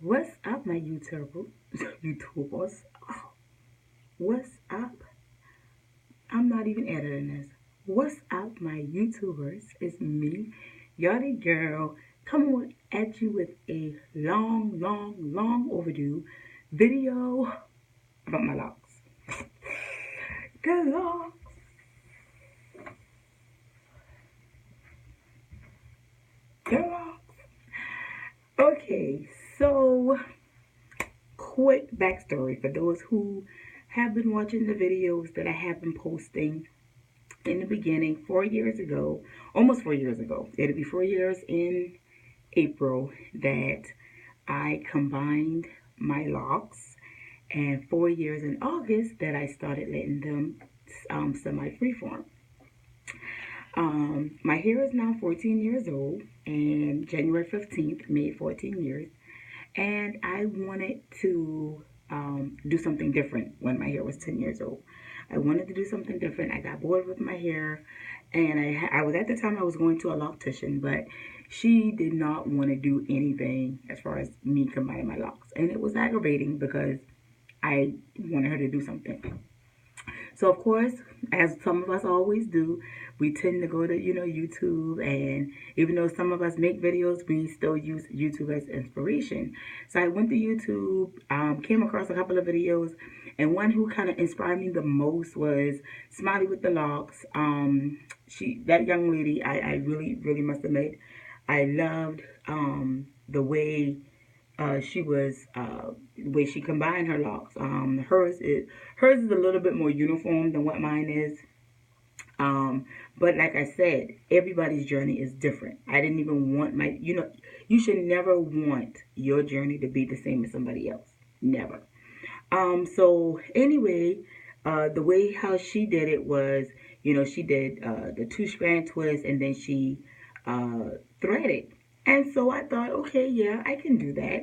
What's up, my YouTubers? What's up? I'm not even editing this. What's up, my YouTubers? It's me, Yachty Girl, coming at you with a long overdue video about my locks. The locks. The locks. Okay, so quick backstory for those who have been watching the videos that I have been posting in the beginning 4 years ago, almost 4 years ago. It'll be 4 years in April that I combined my locks, and 4 years in August that I started letting them semi-freeform. My hair is now 14 years old, and January 15th made 14 years. And I wanted to do something different when my hair was 10 years old. I wanted to do something different. I got bored with my hair, and I was at the time I was going to a loctician, but she did not want to do anything as far as me combining my locks, and it was aggravating because I wanted her to do something. So of course, as some of us always do, we tend to go to YouTube, and even though some of us make videos, we still use YouTube as inspiration. So I went to YouTube, came across a couple of videos, and one who kind of inspired me the most was Smiley with the Locks. That young lady, I really must admit, I loved the way she combined her locks. Hers is a little bit more uniform than what mine is. But like I said, everybody's journey is different. I didn't even want you should never want your journey to be the same as somebody else. Never. So anyway, the way how she did it was, she did the two strand twist, and then she threaded. And so I thought, okay, yeah, I can do that.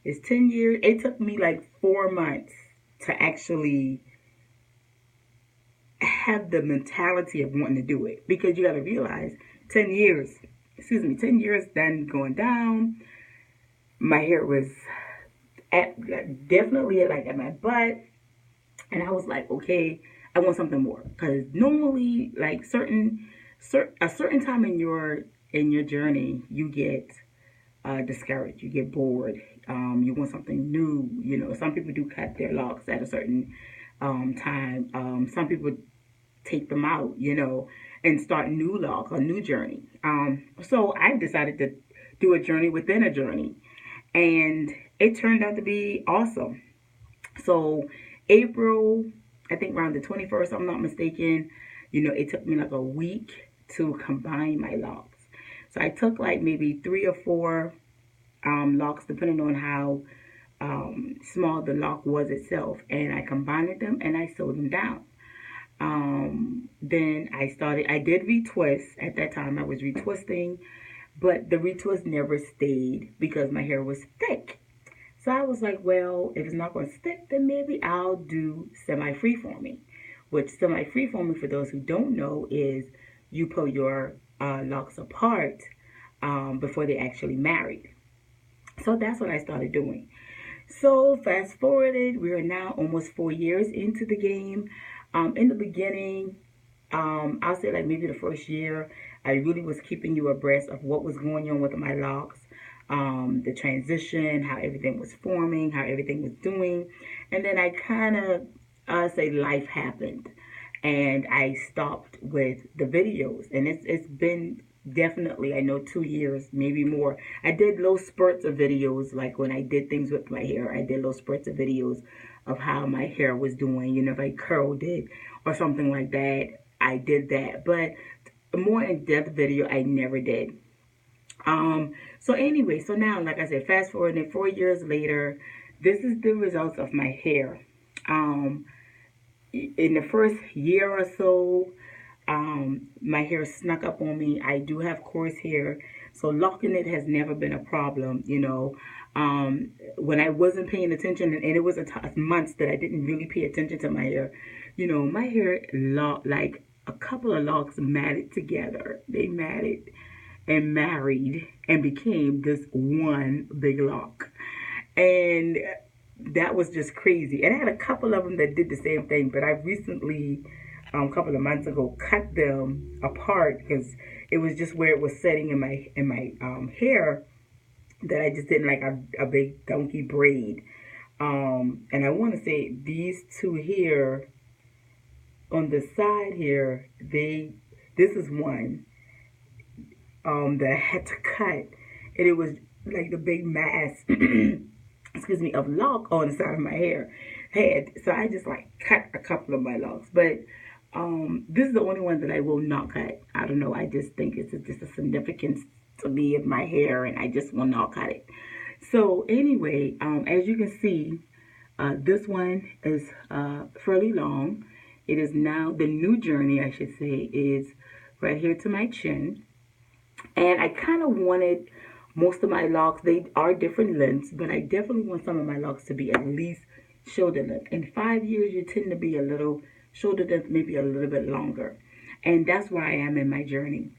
It's 10 years. It took me like 4 months to actually have the mentality of wanting to do it, because you got to realize 10 years, 10 years then going down, my hair was definitely like at my butt, and I was like, okay, I want something more, because normally like a certain time in your journey you get discouraged, you get bored, you want something new. Some people do cut their locks at a certain time. Some people take them out, and start new locks, a new journey. So I decided to do a journey within a journey, and it turned out to be awesome. So April, I think around the 21st, I'm not mistaken, it took me like a week to combine my locks. So I took like maybe 3 or 4 locks, depending on how small the lock was itself, and I combined them and I sewed them down. Then I did retwist. At that time I was retwisting, but the retwist never stayed because my hair was thick. So I was like, well, if it's not going to stick, then maybe I'll do semi-freeforming. Which semi-freeforming, for those who don't know, is you pull your locks apart before they actually married. So that's what I started doing. So fast forwarded, we are now almost 4 years into the game. In the beginning, I'll say like maybe the first year, I really was keeping you abreast of what was going on with my locks, the transition, how everything was forming, how everything was doing. And then I kind of say life happened, and I stopped with the videos. And it's been definitely, I know, 2 years, maybe more. I did little spurts of videos, like when I did things with my hair. I did little spurts of videos of how my hair was doing, if I curled it or something like that. I did that, but a more in-depth video I never did. So anyway, so now, like I said, fast forward, and 4 years later, this is the results of my hair. In the first year or so, my hair snuck up on me. I do have coarse hair, so locking it has never been a problem. When I wasn't paying attention, and it was months that I didn't really pay attention to my hair, my hair, like a couple of locks matted together. They matted and married and became this one big lock. And that was just crazy. And I had a couple of them that did the same thing, but I recently, a couple of months ago, cut them apart because it was just where it was setting in my hair that I just didn't like a big donkey braid. And I want to say these two here on the side here, this is one that I had to cut, and it was like the big mass, excuse me, of lock on the side of my head. So I just like cut a couple of my locks, but this is the only one that I will not cut. I don't know. I just think it's just a significance to me of my hair, and I just will not cut it. So anyway, as you can see, this one is fairly long. It is now the new journey, I should say, is right here to my chin. And I kind of wanted most of my locks, they are different lengths, but I definitely want some of my locks to be at least shoulder length. In 5 years, you tend to be a little shoulder length, maybe a little bit longer. And that's where I am in my journey.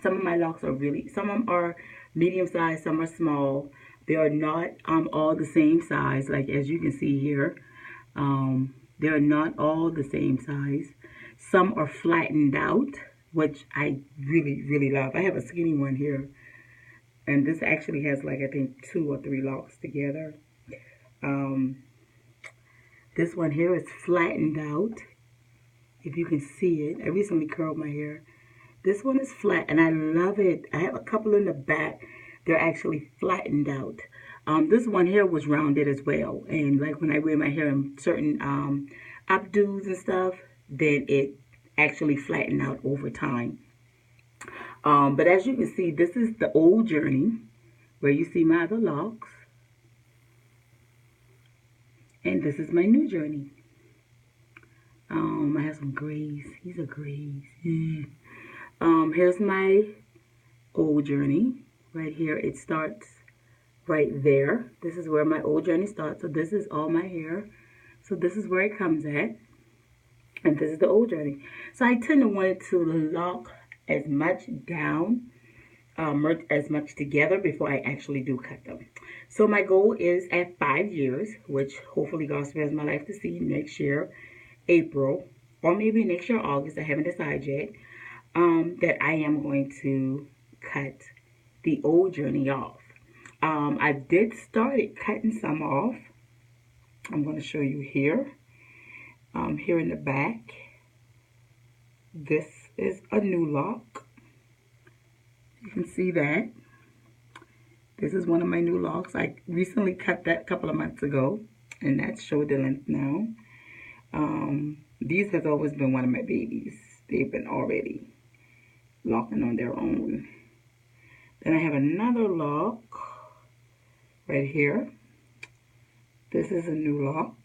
Some of my locks are some of them are medium size, some are small. They are not all the same size, like as you can see here. They are not all the same size. Some are flattened out, which I really, really love. I have a skinny one here, and this actually has like I think 2 or 3 locks together. This one here is flattened out, if you can see it. I recently curled my hair. This one is flat, and I love it. I have a couple in the back. They're actually flattened out. This one here was rounded as well, and like when I wear my hair in certain updos and stuff, then it actually flattened out over time. But as you can see, this is the old journey where you see my other locks, and this is my new journey. I have some grays. These are grays. Yeah. Here's my old journey. Right here, it starts right there. This is where my old journey starts. So this is all my hair. So this is where it comes at. And this is the old journey. So I tend to want it to lock as much down, as much together before I actually do cut them. So my goal is at 5 years, which hopefully God spares my life to see next year, April, or maybe next year, August. I haven't decided yet. That I am going to cut the old journey off. I did started cutting some off. I'm going to show you here. Here in the back. This is a new lock. You can see that. This is one of my new locks. I recently cut that a couple of months ago, and that's shoulder length now. These has always been one of my babies. They've been already locking on their own. Then I have another lock right here. This is a new lock.